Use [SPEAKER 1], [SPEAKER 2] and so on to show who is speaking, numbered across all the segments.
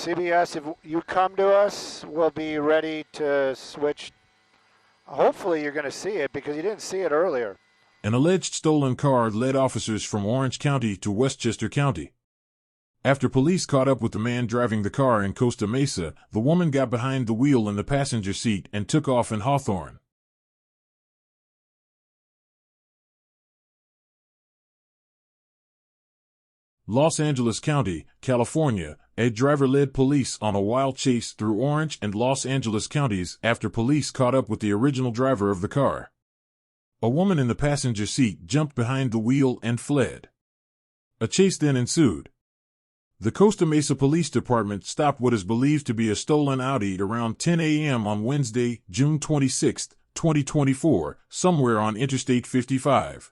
[SPEAKER 1] CBS, if you come to us, we'll be ready to switch. Hopefully you're going to see it because you didn't see it earlier.
[SPEAKER 2] An alleged stolen car led officers from Orange County to Westchester County. After police caught up with the man driving the car in Costa Mesa, the woman got behind the wheel in the passenger seat and took off in Hawthorne. Los Angeles County, California, a driver led police on a wild chase through Orange and Los Angeles counties after police caught up with the original driver of the car. A woman in the passenger seat jumped behind the wheel and fled. A chase then ensued. The Costa Mesa Police Department stopped what is believed to be a stolen Audi around 10 a.m. on Wednesday, June 26, 2024, somewhere on Interstate 55.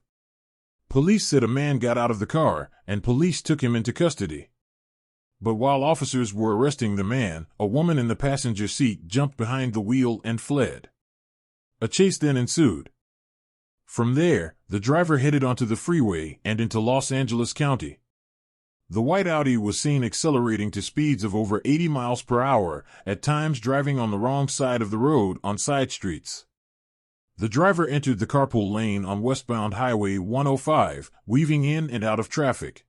[SPEAKER 2] Police said a man got out of the car, and police took him into custody. But while officers were arresting the man, a woman in the passenger seat jumped behind the wheel and fled. A chase then ensued. From there, the driver headed onto the freeway and into Los Angeles County. The white Audi was seen accelerating to speeds of over 80 miles per hour, at times driving on the wrong side of the road on side streets. The driver entered the carpool lane on westbound Highway 105, weaving in and out of traffic.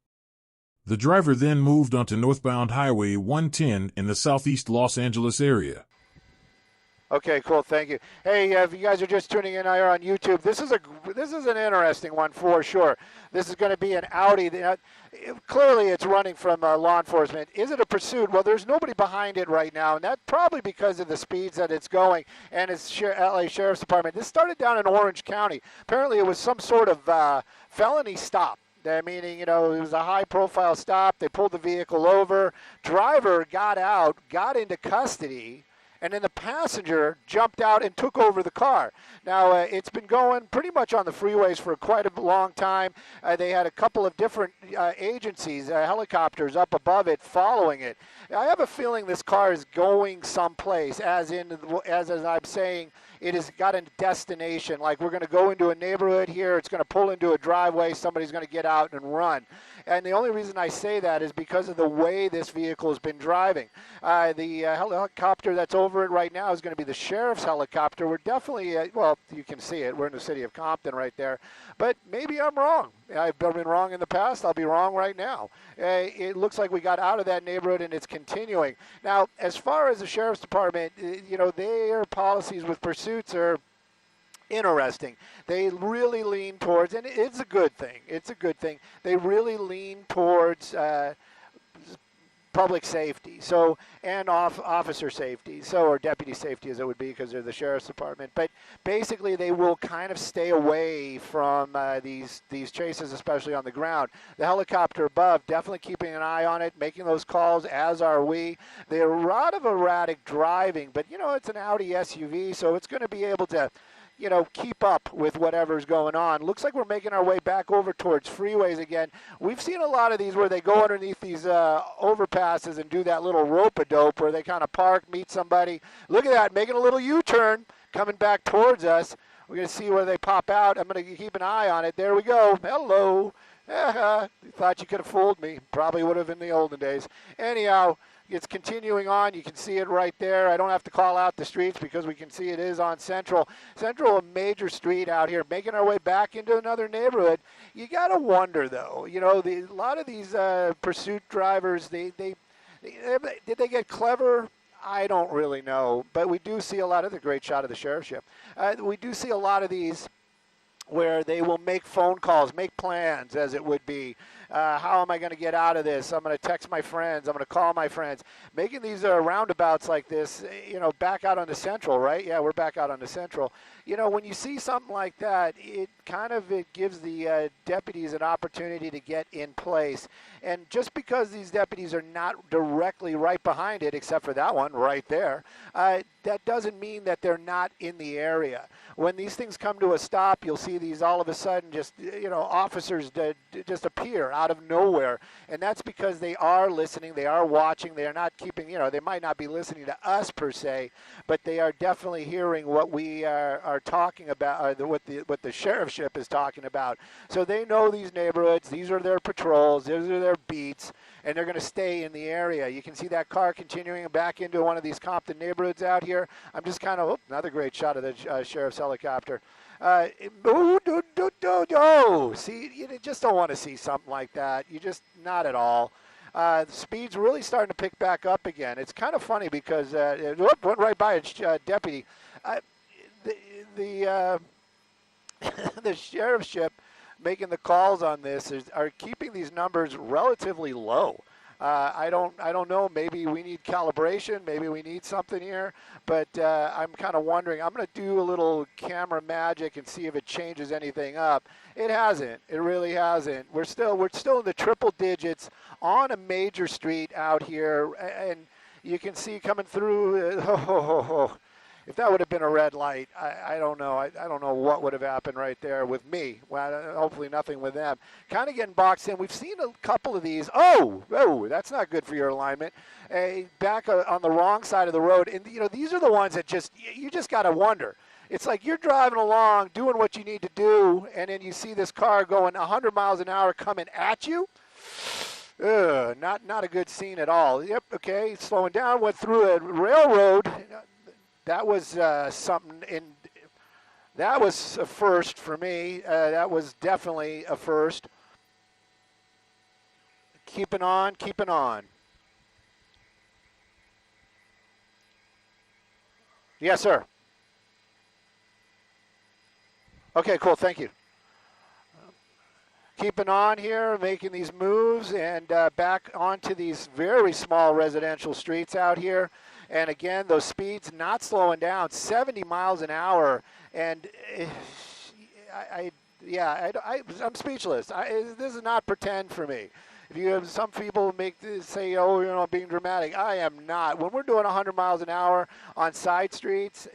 [SPEAKER 2] The driver then moved onto northbound Highway 110 in the southeast Los Angeles area.
[SPEAKER 1] Okay, cool. Thank you. Hey, if you guys are just tuning in here on YouTube, this is an interesting one for sure. This is going to be an Audi. Clearly, it's running from law enforcement. Is it a pursuit? Well, there's nobody behind it right now, and that's probably because of the speeds that it's going. And it's LA Sheriff's Department. This started down in Orange County. Apparently, it was some sort of felony stop. Meaning, it was a high-profile stop. They pulled the vehicle over. Driver got out, got into custody, and then the passenger jumped out and took over the car. Now, it's been going pretty much on the freeways for quite a long time. They had a couple of different agencies, helicopters up above it, following it. I have a feeling this car is going someplace, as I'm saying, it has got a destination. Like, we're going to go into a neighborhood here, it's going to pull into a driveway, somebody's going to get out and run. And the only reason I say that is because of the way this vehicle has been driving. The helicopter that's over it right now is going to be the sheriff's helicopter. We're definitely, well, you can see it. We're in the city of Compton right there. But maybe I'm wrong. I've been wrong in the past. I'll be wrong right now. It looks like we got out of that neighborhood, and it's continuing. Now, as far as the sheriff's department, their policies with pursuits are interesting. They really lean towards, and it's a good thing. It's a good thing. They really lean towards public safety, and officer safety, or deputy safety as it would be because they're the sheriff's department. But basically, they will kind of stay away from these chases, especially on the ground. The helicopter above, definitely keeping an eye on it, making those calls, as are we. They're a lot of erratic driving, but it's an Audi SUV, so it's going to be able to keep up with whatever's going on. Looks like we're making our way back over towards freeways again. We've seen a lot of these where they go underneath these overpasses and do that little rope-a-dope where they kind of park, meet somebody. Look at that, making a little U-turn, coming back towards us. We're going to see where they pop out. I'm going to keep an eye on it. There we go. Hello. You thought you could have fooled me. Probably would have in the olden days. Anyhow, it's continuing on. You can see it right there. I don't have to call out the streets because we can see it is on Central. Central, a major street out here, making our way back into another neighborhood. You got to wonder, though. A lot of these pursuit drivers, did they get clever? I don't really know. But we do see a lot of the great shot of the sheriff's ship. We do see a lot of these where they will make phone calls, make plans, as it would be. How am I going to get out of this? I'm going to text my friends. I'm going to call my friends. Making these roundabouts like this, back out on the Central, right? Yeah, we're back out on the Central. When you see something like that, it gives the deputies an opportunity to get in place. And just because these deputies are not directly right behind it, except for that one right there, that doesn't mean that they're not in the area. When these things come to a stop, you'll see these all of a sudden just, officers just appear out of nowhere. And that's because they are listening, they are watching, they are not keeping, they might not be listening to us per se, but they are definitely hearing what we are talking about, what the sheriffship is talking about. So they know these neighborhoods, these are their patrols, these are their beats, and they're going to stay in the area. You can see that car continuing back into one of these Compton neighborhoods out here. I'm just kind of, another great shot of the sheriff's helicopter. See, you just don't want to see something like that. You just, not at all. The speed's really starting to pick back up again. It's kind of funny because it went right by a deputy. The the sheriff's ship making the calls on this are keeping these numbers relatively low. I don't know. Maybe we need calibration. Maybe we need something here. But I'm kind of wondering. I'm going to do a little camera magic and see if it changes anything up. It hasn't. It really hasn't. We're still in the triple digits on a major street out here, and you can see coming through. If that would have been a red light, I don't know. I don't know what would have happened right there with me. Well, hopefully nothing with them. Kind of getting boxed in. We've seen a couple of these. Oh, that's not good for your alignment. Back on the wrong side of the road. And, these are the ones that you just got to wonder. It's like you're driving along, doing what you need to do, and then you see this car going 100 miles an hour coming at you. Not a good scene at all. Yep, okay, slowing down, went through a railroad. That was something. That was a first for me. That was definitely a first. Keeping on. Yes, sir. Okay, cool. Thank you. Keeping on here, making these moves, and back onto these very small residential streets out here. And again, those speeds not slowing down, 70 miles an hour. And I'm speechless. This is not pretend for me. If you have some people say, being dramatic. I am not. When we're doing 100 miles an hour on side streets,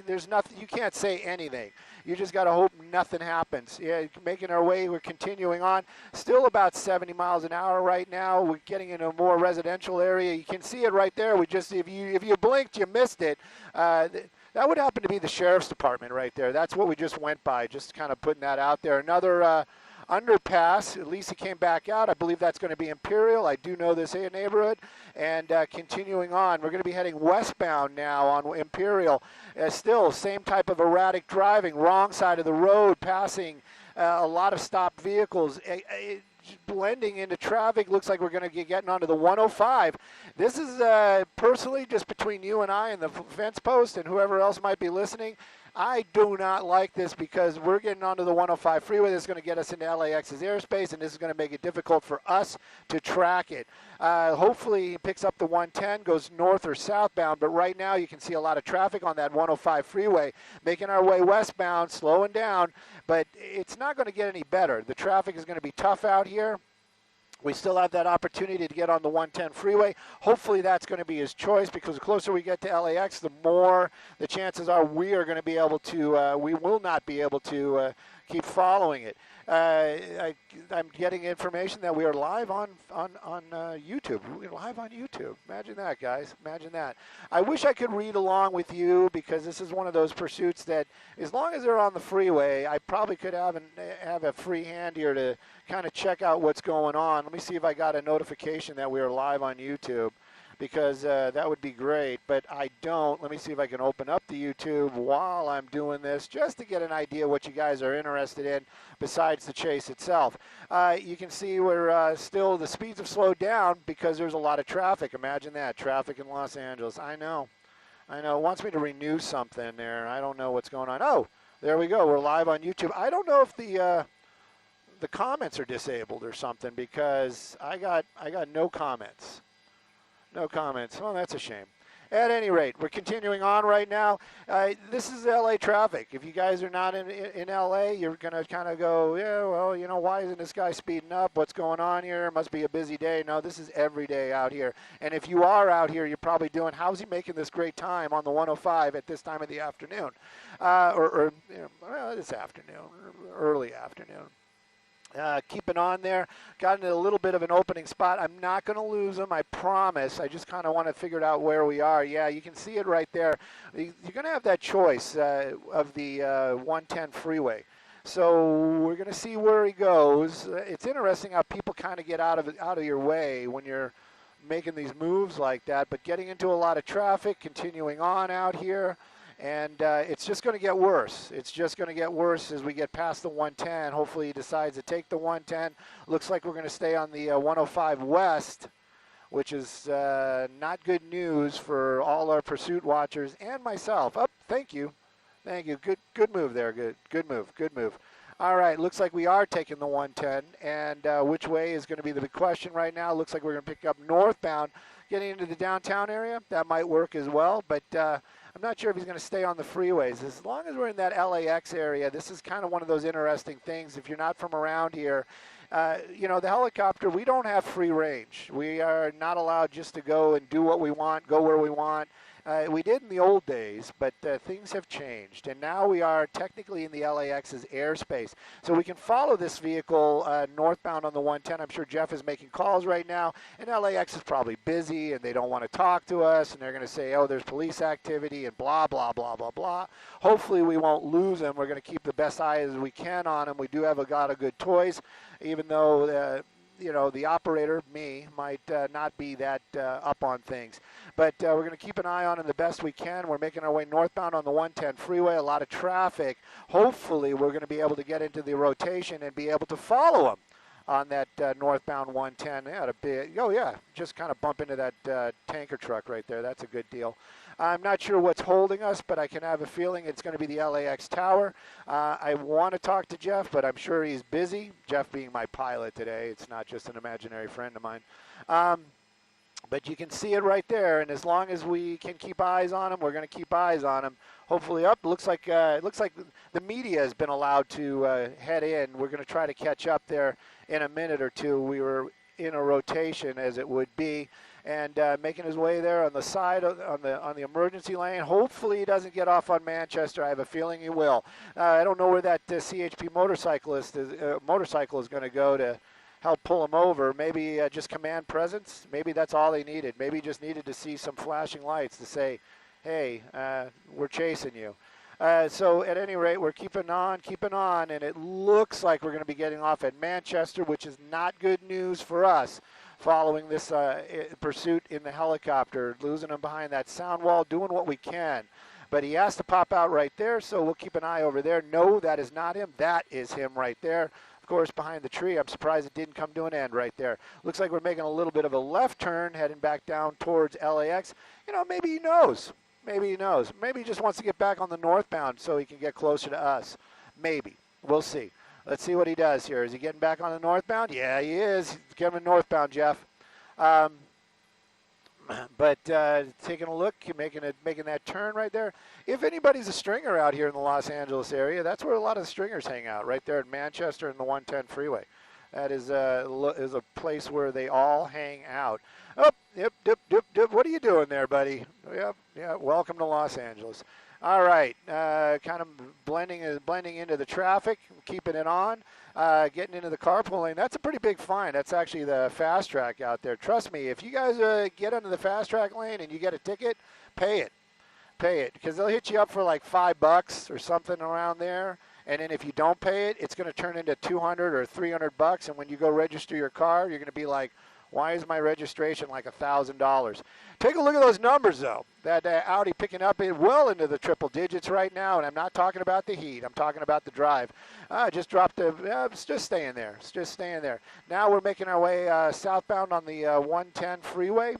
[SPEAKER 1] there's nothing. You can't say anything. You just got to hope nothing happens. Yeah, making our way. We're continuing on. Still about 70 miles an hour right now. We're getting into a more residential area. You can see it right there. If you blinked, you missed it. That would happen to be the sheriff's department right there. That's what we just went by. Just kind of putting that out there. Another underpass. At least he came back out. I believe that's going to be Imperial. I do know this neighborhood. And continuing on, we're going to be heading westbound now on Imperial. Still, same type of erratic driving, wrong side of the road, passing a lot of stopped vehicles. Blending into traffic. Looks like we're going to be getting onto the 105. This is personally just between you and I and the fence post and whoever else might be listening. I do not like this because we're getting onto the 105 freeway. This is going to get us into LAX's airspace, and this is going to make it difficult for us to track it. Hopefully he picks up the 110, goes north or southbound, but right now you can see a lot of traffic on that 105 freeway. Making our way westbound, slowing down, but it's not going to get any better. The traffic is going to be tough out here. We still have that opportunity to get on the 110 freeway. Hopefully that's going to be his choice because the closer we get to LAX, the more the chances are we are going to be able to, we will not be able to keep following it. I'm getting information that we are live on YouTube. We're live on YouTube. Imagine that, guys. Imagine that. I wish I could read along with you because this is one of those pursuits that as long as they're on the freeway, I probably could have a free hand here to kind of check out what's going on. Let me see if I got a notification that we are live on YouTube because that would be great, but I don't. Let me see if I can open up the YouTube while I'm doing this just to get an idea what you guys are interested in besides the chase itself. You can see we're still, the speeds have slowed down because there's a lot of traffic. Imagine that, traffic in Los Angeles. I know. It wants me to renew something there. I don't know what's going on. Oh, there we go. We're live on YouTube. I don't know if the comments are disabled or something because I got no comments. No comments. Well, that's a shame. At any rate, we're continuing on right now. This is LA traffic. If you guys are not in LA, you're going to kind of go, yeah, well, why isn't this guy speeding up? What's going on here? Must be a busy day. No, this is every day out here. And if you are out here, you're probably doing, how's he making this great time on the 105 at this time of the afternoon? This afternoon, early afternoon. Keeping on there. Got into a little bit of an opening spot. I'm not going to lose them, I promise. I just kind of want to figure out where we are. Yeah, you can see it right there. You're going to have that choice of the 110 freeway. So we're going to see where he goes. It's interesting how people kind of get out of your way when you're making these moves like that, but getting into a lot of traffic, continuing on out here, and it's just going to get worse. It's just going to get worse as we get past the 110. Hopefully he decides to take the 110. Looks like we're going to stay on the 105 West, which is not good news for all our pursuit watchers and myself. Oh, thank you. Thank you. Good move there. Good move. All right, looks like we are taking the 110, and which way is going to be the big question right now. Looks like we're going to pick up northbound, getting into the downtown area. That might work as well, but I'm not sure if he's going to stay on the freeways. As long as we're in that LAX area, this is kind of one of those interesting things. If you're not from around here, you know, the helicopter, we don't have free range. We are not allowed just to go and do what we want, go where we want. We did in the old days, but things have changed, and now we are technically in the LAX's airspace. So we can follow this vehicle northbound on the 110. I'm sure Jeff is making calls right now, and LAX is probably busy, and they don't want to talk to us, and they're going to say, oh, there's police activity, and blah, blah, blah, blah, blah. Hopefully we won't lose them. We're going to keep the best eye as we can on them. We do have a lot of good toys, even though you know, the operator, me, might not be that up on things. But we're going to keep an eye on them the best we can. We're making our way northbound on the 110 freeway, a lot of traffic. Hopefully we're going to be able to get into the rotation and be able to follow them on that northbound 110. They had a big, oh yeah, just kind of bump into that tanker truck right there. That's a good deal. I'm not sure what's holding us, but I can have a feeling it's going to be the LAX tower. I want to talk to Jeff, but I'm sure he's busy. Jeff being my pilot today. It's not just an imaginary friend of mine. But you can see it right there, and as long as we can keep eyes on him, we're going to keep eyes on him. Hopefully up. Looks like the media has been allowed to head in. We're going to try to catch up there in a minute or two. We were in a rotation, as it would be, and making his way there on the side on the emergency lane. Hopefully he doesn't get off on Manchester. I have a feeling he will. I don't know where that CHP motorcycle is going to go to help pull him over. Maybe just command presence. Maybe that's all they needed. Maybe he just needed to see some flashing lights to say, hey, we're chasing you. So at any rate, we're keeping on, and it looks like we're going to be getting off at Manchester, which is not good news for us following this pursuit in the helicopter, losing him behind that sound wall, doing what we can. But he has to pop out right there, so we'll keep an eye over there. No, that is not him. That is him right there. Of course, behind the tree. I'm surprised it didn't come to an end right there. Looks like we're making a little bit of a left turn, heading back down towards LAX. You know, maybe he knows. Maybe he knows. Maybe he just wants to get back on the northbound so he can get closer to us. Maybe. We'll see. Let's see what he does here. Is he getting back on the northbound? Yeah, he is. He's getting northbound, Jeff. But taking a look, making that turn right there. If anybody's a stringer out here in the Los Angeles area, that's where a lot of the stringers hang out, right there in Manchester and the 110 freeway. That is a place where they all hang out. Oh, yep. What are you doing there, buddy? Yep, yeah. Welcome to Los Angeles. All right, kind of blending into the traffic, keeping it on, getting into the carpool lane. That's a pretty big fine. That's actually the fast track out there. Trust me, if you guys get into the fast track lane and you get a ticket, pay it, because they'll hit you up for like $5 or something around there. And then if you don't pay it, it's going to turn into $200 or $300. And when you go register your car, you're going to be like, why is my registration like $1,000? Take a look at those numbers, though. That Audi picking up well into the triple digits right now, and I'm not talking about the heat. I'm talking about the drive. Just dropped it's just staying there. It's just staying there. Now we're making our way southbound on the 110 freeway,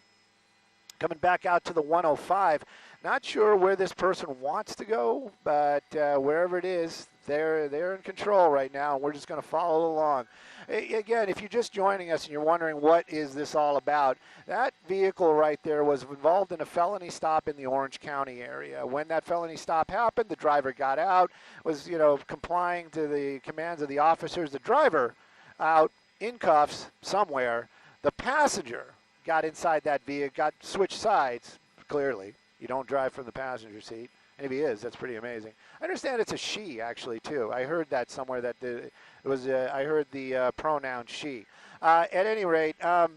[SPEAKER 1] coming back out to the 105. Not sure where this person wants to go, but wherever it is, they're in control right now, and we're just going to follow along. Again, if you're just joining us and you're wondering what is this all about, that vehicle right there was involved in a felony stop in the Orange County area. When that felony stop happened, the driver got out, was complying to the commands of the officers. The driver out in cuffs somewhere. The passenger got inside that vehicle, got switched sides, clearly. You don't drive from the passenger seat. And if he is, that's pretty amazing. I understand it's a she, actually, too. I heard that somewhere that I heard the pronoun she. At any rate, got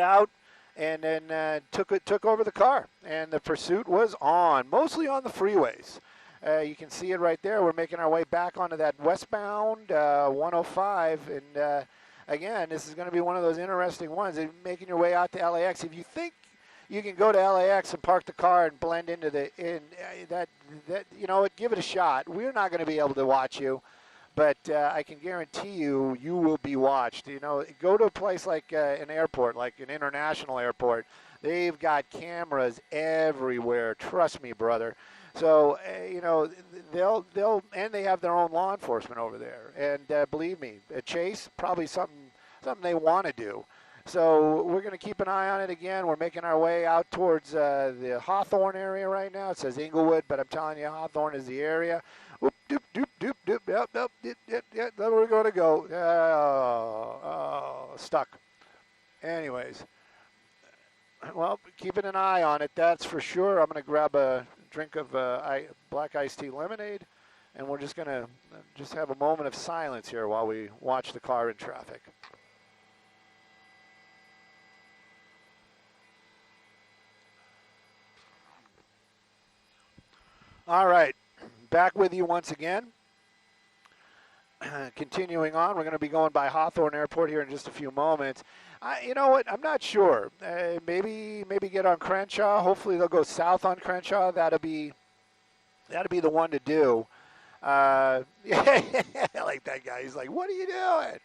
[SPEAKER 1] out and then took over the car. And the pursuit was on, mostly on the freeways. You can see it right there. We're making our way back onto that westbound 105. And again, this is going to be one of those interesting ones. Making your way out to LAX. If you think you can go to LAX and park the car and blend into give it a shot. We're not going to be able to watch you, but I can guarantee you will be watched. Go to a place like an airport, like an international airport. They've got cameras everywhere. Trust me, brother. So they'll and they have their own law enforcement over there. And believe me, a chase probably something they want to do. So we're going to keep an eye on it again. We're making our way out towards the Hawthorne area right now. It says Inglewood, but I'm telling you, Hawthorne is the area. Whoop, doop, doop, doop, doop, yep, yep, yep, yep, yep. Then we're going to go. Stuck. Anyways, well, keeping an eye on it, that's for sure. I'm going to grab a drink of black iced tea lemonade, and we're just going to just have a moment of silence here while we watch the car in traffic. All right, back with you once again. Continuing on, we're going to be going by Hawthorne Airport here in just a few moments. You know what? I'm not sure. Maybe get on Crenshaw. Hopefully they'll go south on Crenshaw. That'll be the one to do. I like that guy. He's like, "What are you doing?"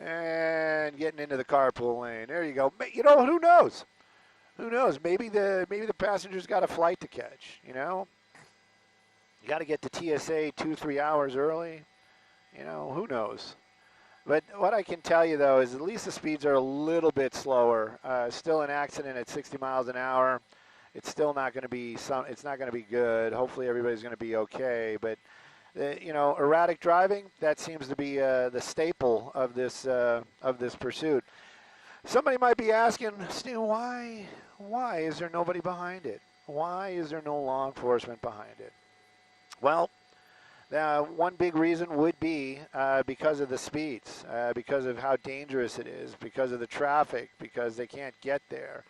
[SPEAKER 1] And getting into the carpool lane. There you go. Who knows? Who knows? Maybe the passenger's got a flight to catch. You got to get to TSA 2-3 hours early. Who knows? But what I can tell you though is at least the speeds are a little bit slower. Still an accident at 60 miles an hour. It's still not going to be it's not going to be good. Hopefully everybody's going to be okay. But erratic driving, that seems to be the staple of this pursuit. Somebody might be asking, Stu, why is there nobody behind it? Why is there no law enforcement behind it? Well, one big reason would be because of the speeds, because of how dangerous it is, because of the traffic, because they can't get there.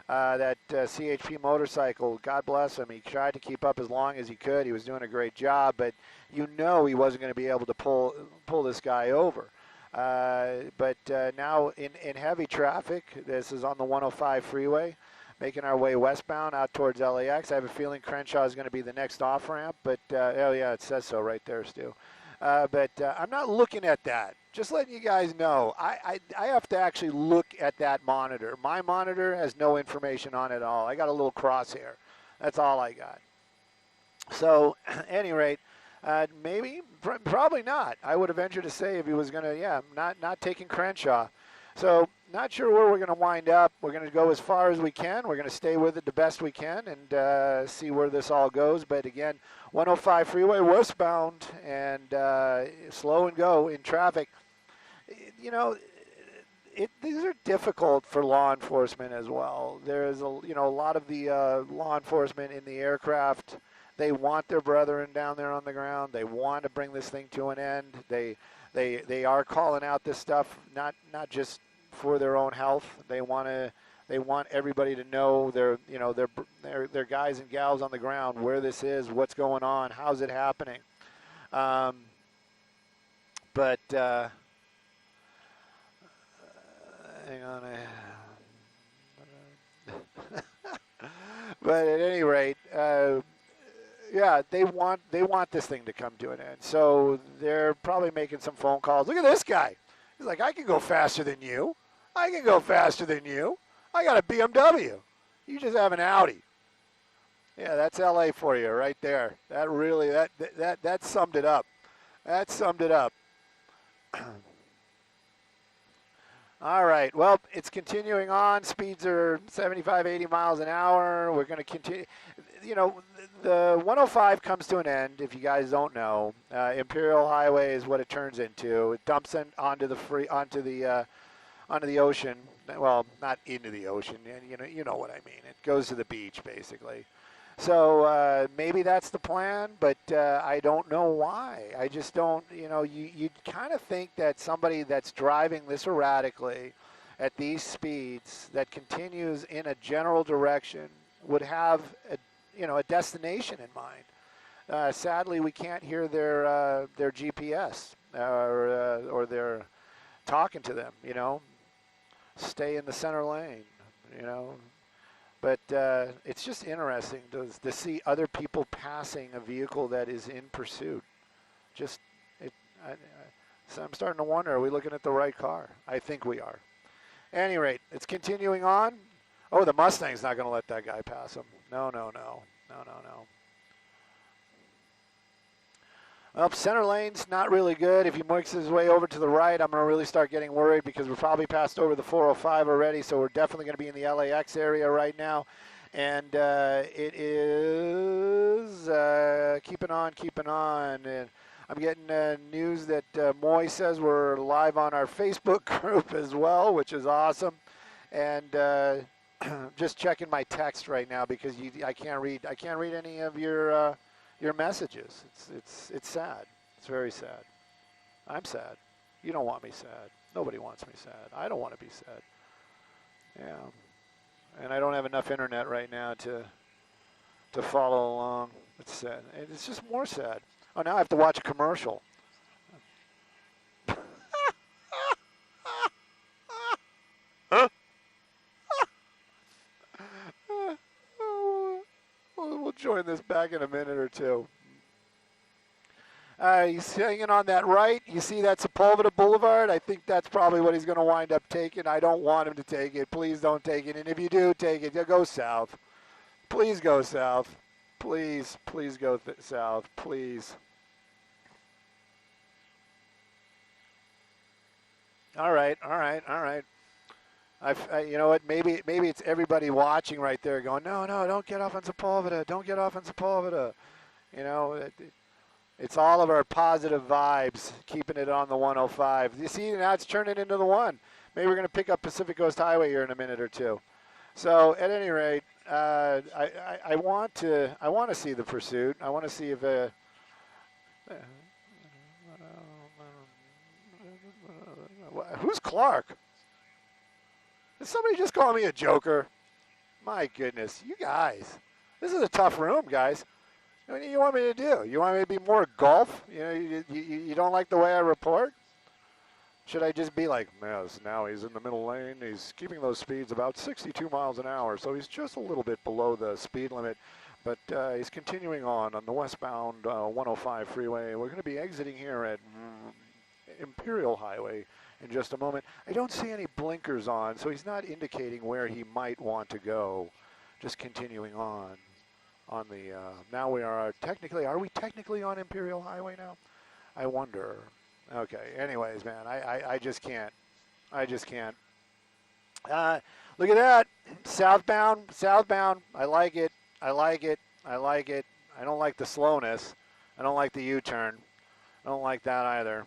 [SPEAKER 1] That CHP motorcycle, God bless him, he tried to keep up as long as he could. He was doing a great job, but he wasn't going to be able to pull this guy over. But now in heavy traffic, this is on the 105 freeway, making our way westbound out towards LAX. I have a feeling Crenshaw is going to be the next off-ramp, but, oh yeah, it says so right there, Stu. But I'm not looking at that. Just letting you guys know, I have to actually look at that monitor. My monitor has no information on it at all. I got a little crosshair. That's all I got. So, at any rate, probably not. I would have ventured to say if he was going to, not taking Crenshaw. So, not sure where we're going to wind up. We're going to go as far as we can. We're going to stay with it the best we can and see where this all goes. But again, 105 freeway westbound and slow and go in traffic. These are difficult for law enforcement as well. There's a lot of the law enforcement in the aircraft. They want their brethren down there on the ground. They want to bring this thing to an end. They are calling out this stuff not just for their own health. They want everybody to know their guys and gals on the ground where this is, what's going on, how's it happening. But hang on. But at any rate, they want this thing to come to an end. So they're probably making some phone calls. Look at this guy. He's like, I can go faster than you. I can go faster than you. I got a BMW. You just have an Audi. Yeah, that's LA for you right there. That really that summed it up. That summed it up. All right. Well, it's continuing on. Speeds are 75, 80 miles an hour. We're going to continue. The 105 comes to an end. If you guys don't know, Imperial Highway is what it turns into. It dumps onto the ocean. Well, not into the ocean. You know what I mean. It goes to the beach basically. So maybe that's the plan, but I don't know why. I just don't, you kind of think that somebody that's driving this erratically at these speeds that continues in a general direction would have a destination in mind. Sadly, we can't hear their GPS or their talking to them. Stay in the center lane. But it's just interesting to see other people passing a vehicle that is in pursuit. So I'm starting to wonder, are we looking at the right car? I think we are. At any rate, it's continuing on. Oh, the Mustang's not going to let that guy pass him. No. Well, center lane's not really good. If he makes his way over to the right, I'm going to really start getting worried because we're probably passed over the 405 already, so we're definitely going to be in the LAX area right now. And it is keeping on. And I'm getting news that Moy says we're live on our Facebook group as well, which is awesome. And just checking my text right now because I can't read any of your messages. It's sad. It's very sad. I'm sad. You don't want me sad. Nobody wants me sad. I don't want to be sad. Yeah. And I don't have enough internet right now to follow along. It's sad. It's just more sad. Oh, now I have to watch a commercial. We'll join this back in a minute or two. He's hanging on that right. You see that Sepulveda Boulevard? I think that's probably what he's going to wind up taking. I don't want him to take it. Please don't take it. And if you do take it, go south. Please go south. Please go south. Please. All right. You know what? Maybe it's everybody watching right there going, no, don't get off on Sepulveda. Don't get off on Sepulveda. It's all of our positive vibes, keeping it on the 105. You see, now it's turning into the one. Maybe we're going to pick up Pacific Coast Highway here in a minute or two. So, at any rate, I want to see the pursuit. I want to see if who's Clark? Did somebody just call me a joker? My goodness, you guys. This is a tough room, guys. What do you want me to do? You want me to be more golf? You don't like the way I report? Should I just be like, yes, now he's in the middle lane. He's keeping those speeds about 62 miles an hour, so he's just a little bit below the speed limit. But he's continuing on the westbound 105 freeway. We're going to be exiting here at Imperial Highway in just a moment. I don't see any blinkers on, so he's not indicating where he might want to go. Just continuing on the, now are we technically on Imperial Highway now? I wonder. Okay, anyways, man, I just can't. Look at that, southbound. I like it. I don't like the slowness. I don't like the U-turn. I don't like that either.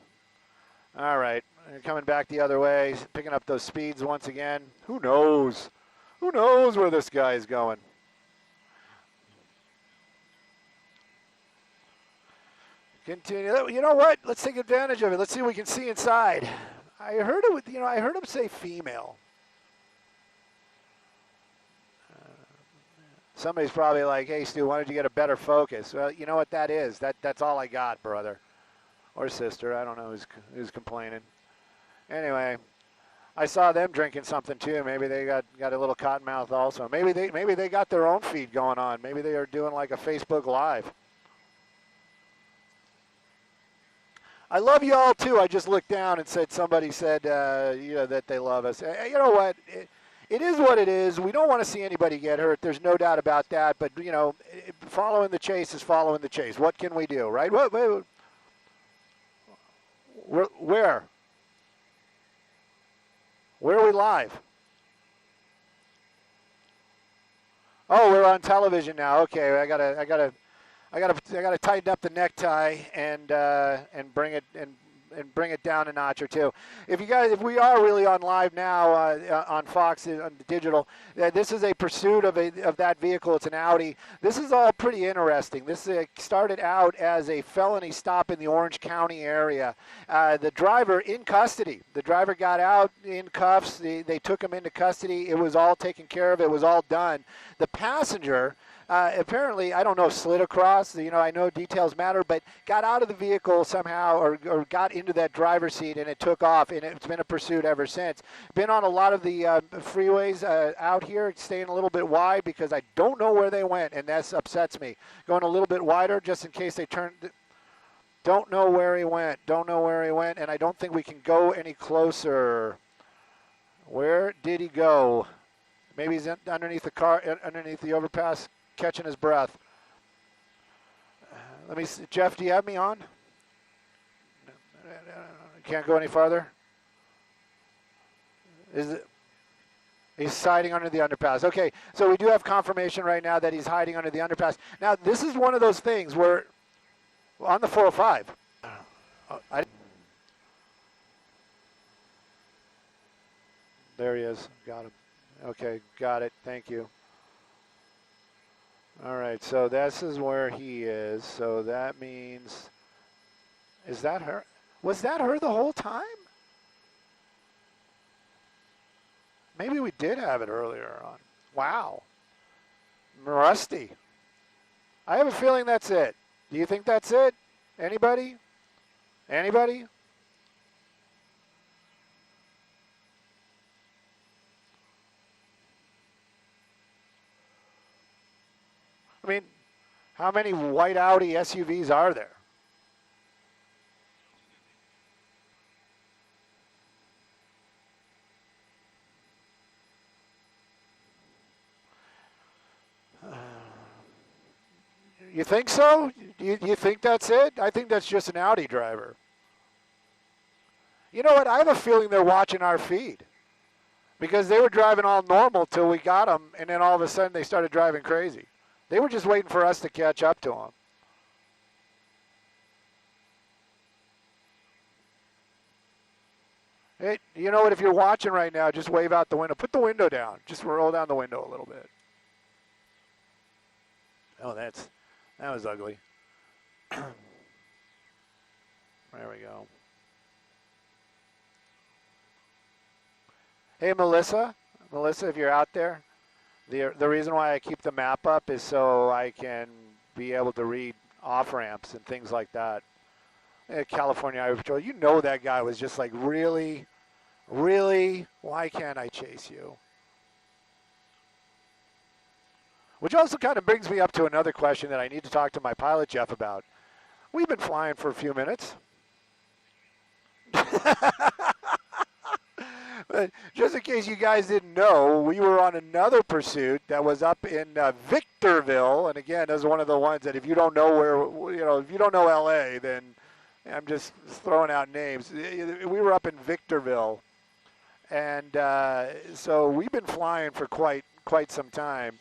[SPEAKER 1] All right, coming back the other way, picking up those speeds once again. Who knows where this guy is going? Continue. You know what? Let's take advantage of it. Let's see what we can see inside. I heard him say female. Somebody's probably like, "Hey, Stu, why don't you get a better focus?" Well, you know what that is? That's all I got, brother or sister. I don't know who's complaining. Anyway, I saw them drinking something too. Maybe they got a little cottonmouth also. Maybe they got their own feed going on. Maybe they are doing like a Facebook Live. I love you all too. I just looked down and somebody said, that they love us. You know what? It is what it is. We don't want to see anybody get hurt. There's no doubt about that. But following the chase is following the chase. What can we do, right? Where? Where are we live? Oh, we're on television now. Okay, I gotta tighten up the necktie and bring it down a notch or two. If we are really on live now on Fox on digital, this is a pursuit of that vehicle. It's an Audi. This is all pretty interesting. This started out as a felony stop in the Orange County area. The driver in custody. The driver got out in cuffs. They took him into custody. It was all taken care of. It was all done. The passenger apparently, I don't know, slid across. I know details matter, but got out of the vehicle somehow or got into that driver's seat and it took off, and it's been a pursuit ever since. Been on a lot of the freeways out here, staying a little bit wide because I don't know where they went, and that upsets me. Going a little bit wider just in case they turned. Don't know where he went. Don't know where he went, and I don't think we can go any closer. Where did he go? Maybe he's underneath the car, underneath the overpass, catching his breath. Let me see. Jeff, do you have me on? Can't go any farther? He's hiding under the underpass. Okay, so we do have confirmation right now that he's hiding under the underpass. Now, this is one of those things where on the 405. There he is. Got him. Okay, got it. Thank you. All right, so this is where he is. So that means, is that her? Was that her the whole time? Maybe we did have it earlier on. Wow. Rusty. I have a feeling that's it. Do you think that's it? Anybody? Anybody? I mean, how many white Audi SUVs are there? You think so? You think that's it? I think that's just an Audi driver. You know what? I have a feeling they're watching our feed because they were driving all normal till we got them, and then all of a sudden they started driving crazy. They were just waiting for us to catch up to them. Hey, you know what? If you're watching right now, just wave out the window. Put the window down. Just roll down the window a little bit. Oh, that was ugly. There we go. Hey, Melissa. Melissa, if you're out there, the reason why I keep the map up is so I can be able to read off-ramps and things like that. California Highway Patrol, you know that guy was just like, really? Really? Why can't I chase you? Which also kind of brings me up to another question that I need to talk to my pilot, Jeff, about. We've been flying for a few minutes. But just in case you guys didn't know, we were on another pursuit that was up in Victorville. And again, that's one of the ones that if you don't know if you don't know LA, then I'm just throwing out names. We were up in Victorville. And so we've been flying for quite some time.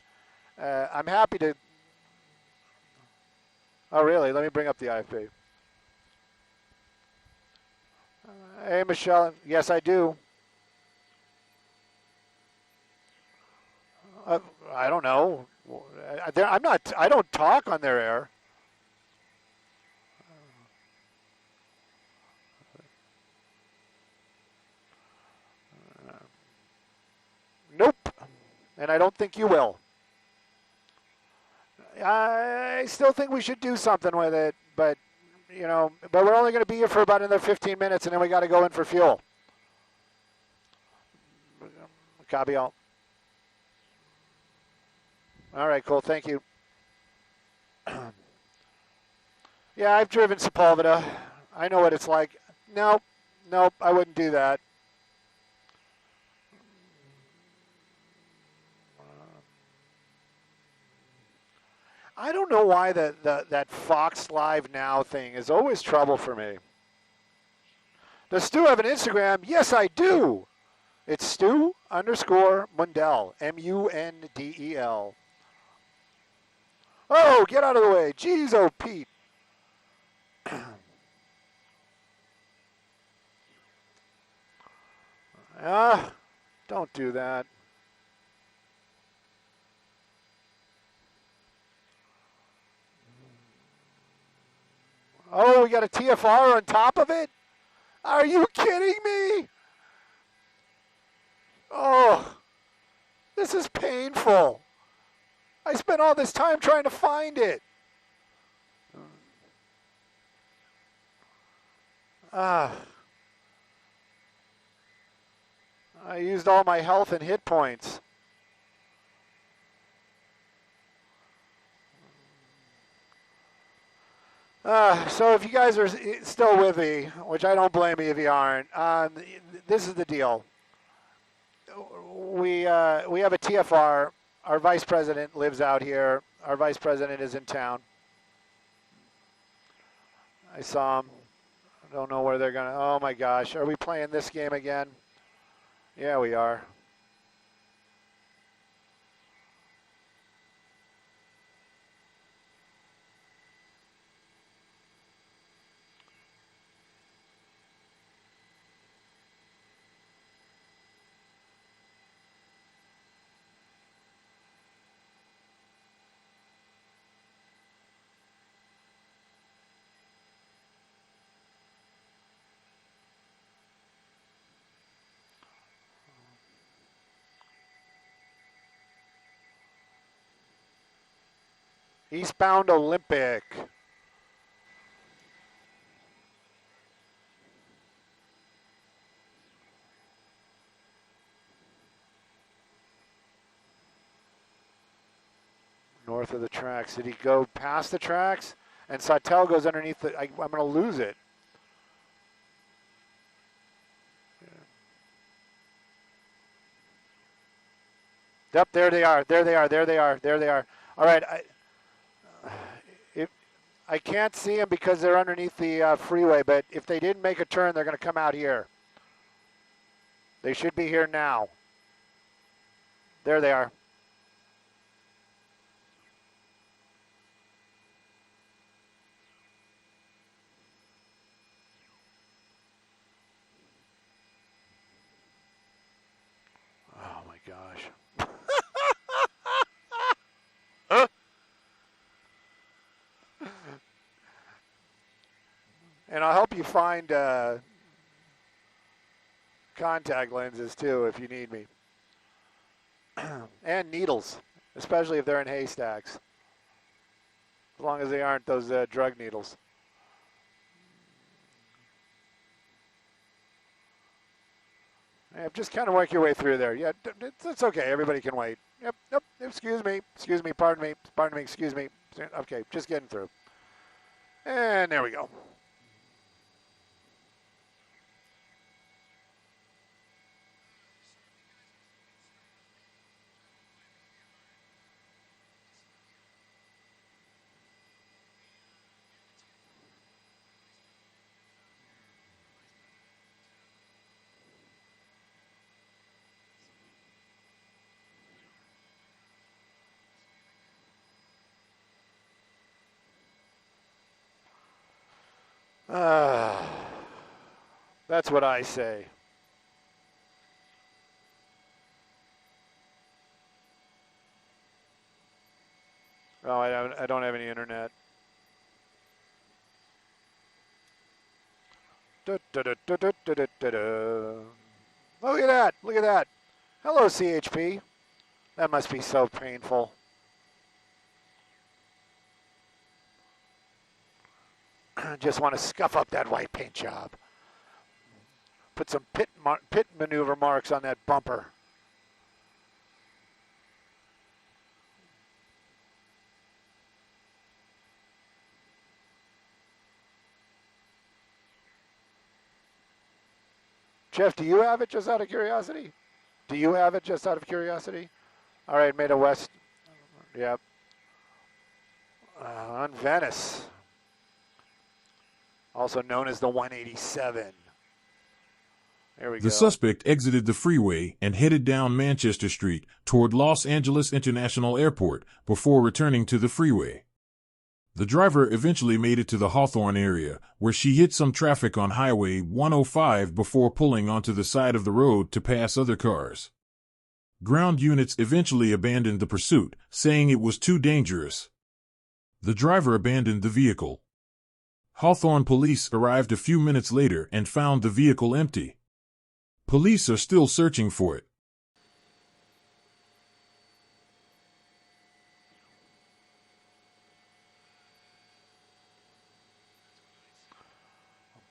[SPEAKER 1] I'm happy to. Oh, really? Let me bring up the IFP. Hey, Michelle. Yes, I do. I don't know. I'm not. I don't talk on their air. Nope. And I don't think you will. I still think we should do something with it, but we're only going to be here for about another 15 minutes, and then we got to go in for fuel. Copy all. All right, cool. Thank you. Yeah, I've driven Sepulveda. I know what it's like. Nope, I wouldn't do that. I don't know why that Fox Live Now thing is always trouble for me. Does Stu have an Instagram? Yes, I do. It's Stu_Mundell, Mundel. Oh, get out of the way. Jeez, oh, Pete. Don't do that. Oh, we got a TFR on top of it? Are you kidding me? Oh, this is painful. I spent all this time trying to find it. I used all my health and hit points. So if you guys are still with me, which I don't blame you if you aren't, this is the deal. We have a TFR. Our vice president lives out here. Our vice president is in town. I saw him. I don't know where they're going to. Oh, my gosh. Are we playing this game again? Yeah, we are. Eastbound Olympic. North of the tracks. Did he go past the tracks? And Sautel goes underneath the. I'm going to lose it. Yep, there they are. There they are. There they are. There they are. All right. I can't see them because they're underneath the freeway, but if they didn't make a turn, they're going to come out here. They should be here now. There they are. Oh, my gosh. And I'll help you find contact lenses, too, if you need me. And needles, especially if they're in haystacks. As long as they aren't those drug needles. Yeah, just kind of work your way through there. Yeah, it's okay. Everybody can wait. Yep, nope, excuse me, pardon me, excuse me. Okay, just getting through. And there we go. That's what I say. Oh, I don't have any internet. Look at that. Look at that. Hello, CHP. That must be so painful. Just want to scuff up that white paint job. Put some pit maneuver marks on that bumper. Jeff, do you have it just out of curiosity? Do you have it just out of curiosity? All right, made a west. Yep. On Venice. Also known as the 187. There we go.
[SPEAKER 2] The suspect exited the freeway and headed down Manchester Street toward Los Angeles International Airport before returning to the freeway. The driver eventually made it to the Hawthorne area, where she hit some traffic on Highway 105 before pulling onto the side of the road to pass other cars. Ground units eventually abandoned the pursuit, saying it was too dangerous. The driver abandoned the vehicle. Hawthorne police arrived a few minutes later and found the vehicle empty. Police are still searching for it.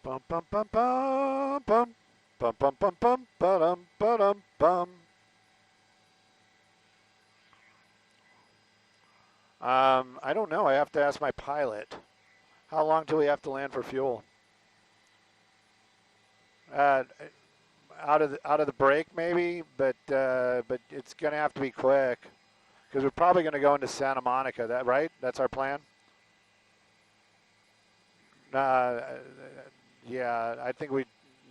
[SPEAKER 1] Bum bum bum bum bum bum bum bum bum ba-dum ba-dum bum. I don't know. I have to ask my pilot. How long do we have to land for fuel? Out of the break maybe, but it's gonna have to be quick because we're probably gonna go into Santa Monica. That right? That's our plan. Uh, yeah, I think we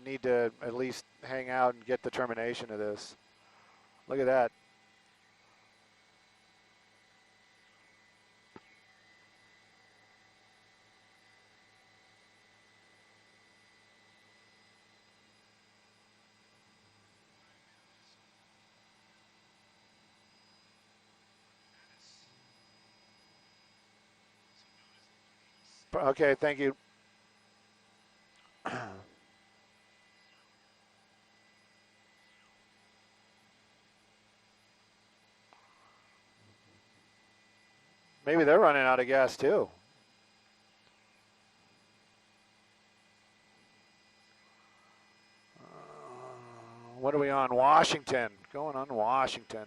[SPEAKER 1] need to at least hang out and get the termination of this. Look at that. Okay, thank you. Maybe they're running out of gas too. What are we on? Washington. Going on Washington.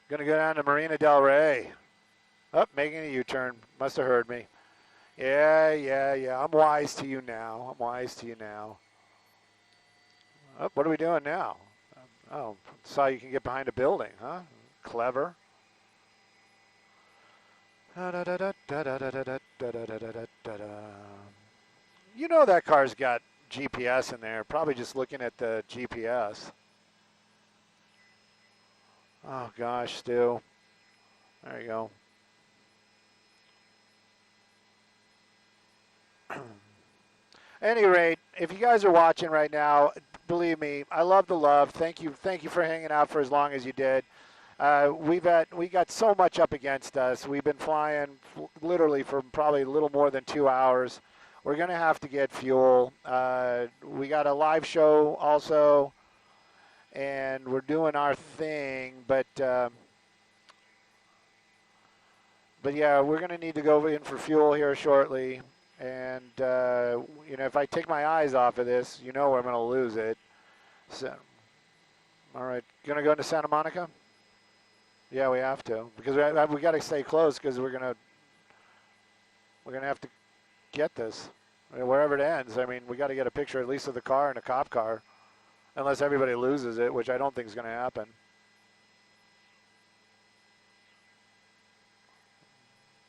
[SPEAKER 1] Gonna go down to Marina Del Rey. Oh, making a U-turn. Must have heard me. Yeah. I'm wise to you now. Oh, what are we doing now? Oh, saw you can get behind a building, huh? Clever. You know that car's got GPS in there. Probably just looking at the GPS. Oh gosh, Stu. There you go. Any rate, if you guys are watching right now, believe me, I love the love. Thank you for hanging out for as long as you did. We got so much up against us. We've been flying literally for probably a little more than 2 hours. We're gonna have to get fuel. We got a live show also, and we're doing our thing. But yeah, we're gonna need to go in for fuel here shortly. And if I take my eyes off of this, I'm gonna lose it. So, all right, gonna go into Santa Monica. Yeah, we have to because we got to stay close because we're gonna have to get this wherever it ends. I mean, we got to get a picture at least of the car and a cop car, unless everybody loses it, which I don't think is going to happen.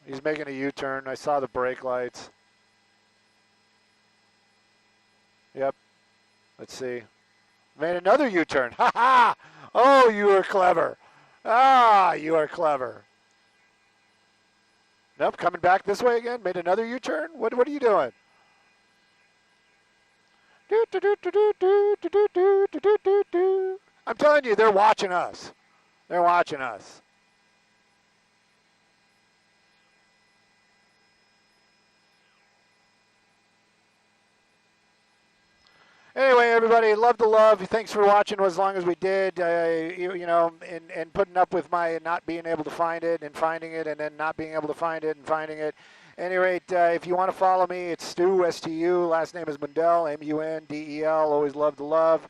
[SPEAKER 1] He's making a U-turn. I saw the brake lights. Yep. Let's see. Made another U-turn. Ha ha! Oh, you are clever. Ah, you are clever. Nope, coming back this way again. Made another U-turn. What are you doing? I'm telling you, they're watching us. They're watching us. Anyway, everybody, love the love. Thanks for watching as long as we did. And putting up with my not being able to find it and finding it and then not being able to find it and finding it. At any rate, if you want to follow me, it's Stu, S-T-U. Last name is Mundell, M-U-N-D-E-L. Always love the love.